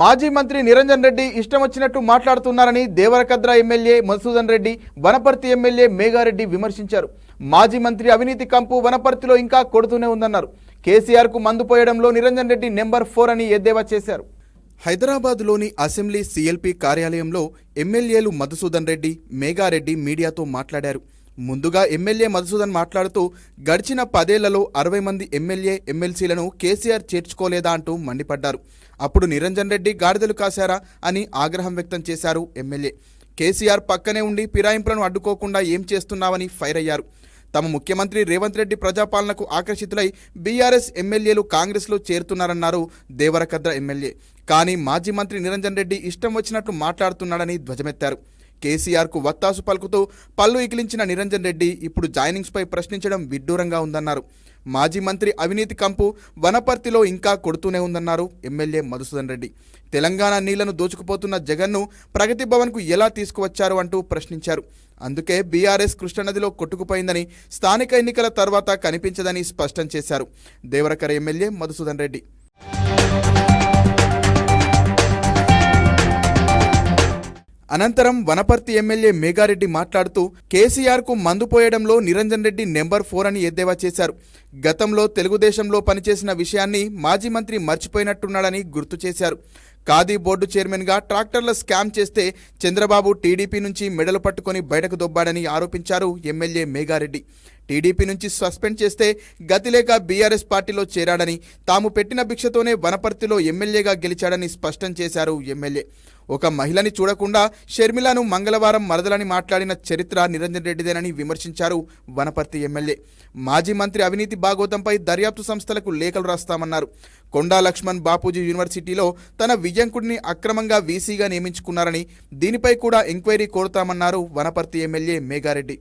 మాజీ మంత్రి నిరంజన్ రెడ్డి ఇష్టం వచ్చినట్టు మాట్లాడుతున్నారని దేవరకద్ర ఎమ్మెల్యే మధుసూదన్ రెడ్డి వనపర్తి ఎమ్మెల్యే మేఘారెడ్డి విమర్శించారు. మాజీ మంత్రి అవినీతి కంపు వనపర్తిలో ఇంకా కొడుతూనే ఉందన్నారు. కేసీఆర్ కు మందు పోయడంలో నిరంజన్ రెడ్డి నెంబర్ 4 అని ఎద్దేవా చేశారు. హైదరాబాద్లోని అసెంబ్లీ సీఎల్పీ కార్యాలయంలో ఎమ్మెల్యేలు మధుసూదన్ రెడ్డి, మేఘారెడ్డి మీడియాతో మాట్లాడారు. ముందుగా ఎమ్మెల్యే మధుసూదన్ మాట్లాడుతూ గడిచిన 10 ఏళ్లలో 60 మంది ఎమ్మెల్యే ఎమ్మెల్సీలను కేసీఆర్ చేర్చుకోలేదా అంటూ మండిపడ్డారు. అప్పుడు నిరంజన్ రెడ్డి గాడిదలు కాశారా అని ఆగ్రహం వ్యక్తం చేశారు ఎమ్మెల్యే. కేసీఆర్ పక్కనే ఉండి ఫిరాయింపులను అడ్డుకోకుండా ఏం చేస్తున్నావని ఫైర్ అయ్యారు. తమ ముఖ్యమంత్రి రేవంత్ రెడ్డి ప్రజాపాలనకు ఆకర్షితులై బీఆర్ఎస్ ఎమ్మెల్యేలు కాంగ్రెస్లో చేరుతున్నారన్నారు దేవరకద్ర ఎమ్మెల్యే. కానీ మాజీ మంత్రి నిరంజన్ రెడ్డి ఇష్టం వచ్చినట్లు మాట్లాడుతున్నాడని ధ్వజమెత్తారు. కేసీఆర్కు వత్తాసు పలుకుతూ పళ్ళు ఇకిలించిన నిరంజన్ రెడ్డి ఇప్పుడు జాయినింగ్స్పై ప్రశ్నించడం విడ్డూరంగా ఉందన్నారు. మాజీ మంత్రి అవినీతి కంపు వనపర్తిలో ఇంకా కొడుతూనే ఉందన్నారు ఎమ్మెల్యే మధుసూదన్ రెడ్డి. తెలంగాణ నీళ్లను దోచుకుపోతున్న జగన్ను ప్రగతి భవన్కు ఎలా తీసుకువచ్చారు అంటూ ప్రశ్నించారు. అందుకే బీఆర్ఎస్ కృష్ణానదిలో కొట్టుకుపోయిందని, స్థానిక ఎన్నికల తర్వాత కనిపించదని స్పష్టం చేశారు దేవరకర ఎమ్మెల్యే మధుసూదన్ రెడ్డి. అనంతరం వనపర్తి ఎమ్మెల్యే మేఘారెడ్డి మాట్లాడుతూ కేసీఆర్కు మందు పోయడంలో నిరంజన్ రెడ్డి నెంబర్ 4 అని ఎద్దేవా చేశారు. గతంలో తెలుగుదేశంలో పనిచేసిన విషయాన్ని మాజీ మంత్రి మర్చిపోయినట్టున్నాడని గుర్తు చేశారు. ఖాదీ బోర్డు చైర్మన్గా ట్రాక్టర్ల స్కామ్ చేస్తే చంద్రబాబు టీడీపీ నుంచి మెడలు పట్టుకొని బయటకు దొబ్బాడని ఆరోపించారు ఎమ్మెల్యే మేఘారెడ్డి. టీడీపీ నుంచి సస్పెండ్ చేస్తే గతిలేక బీఆర్ఎస్ పార్టీలో చేరాడని, తాము పెట్టిన భిక్షతోనే వనపర్తిలో ఎమ్మెల్యేగా గెలిచాడని స్పష్టం చేశారు ఎమ్మెల్యే. ఒక మహిళని చూడకుండా షర్మిలను మంగళవారం మరదలని మాట్లాడిన చరిత్ర నిరంజన్ రెడ్డిదేనని విమర్శించారు వనపర్తి ఎమ్మెల్యే. మాజీ మంత్రి అవినీతి బాగోతంపై దర్యాప్తు సంస్థలకు లేఖలు రాస్తామన్నారు. కొండా లక్ష్మణ్ బాపూజీ యూనివర్సిటీలో తన వియ్యంకుడిని అక్రమంగా వీసీగా నియమించుకున్నారని, దీనిపై కూడా ఎంక్వైరీ కోరుతామన్నారు వనపర్తి ఎమ్మెల్యే మేఘారెడ్డి.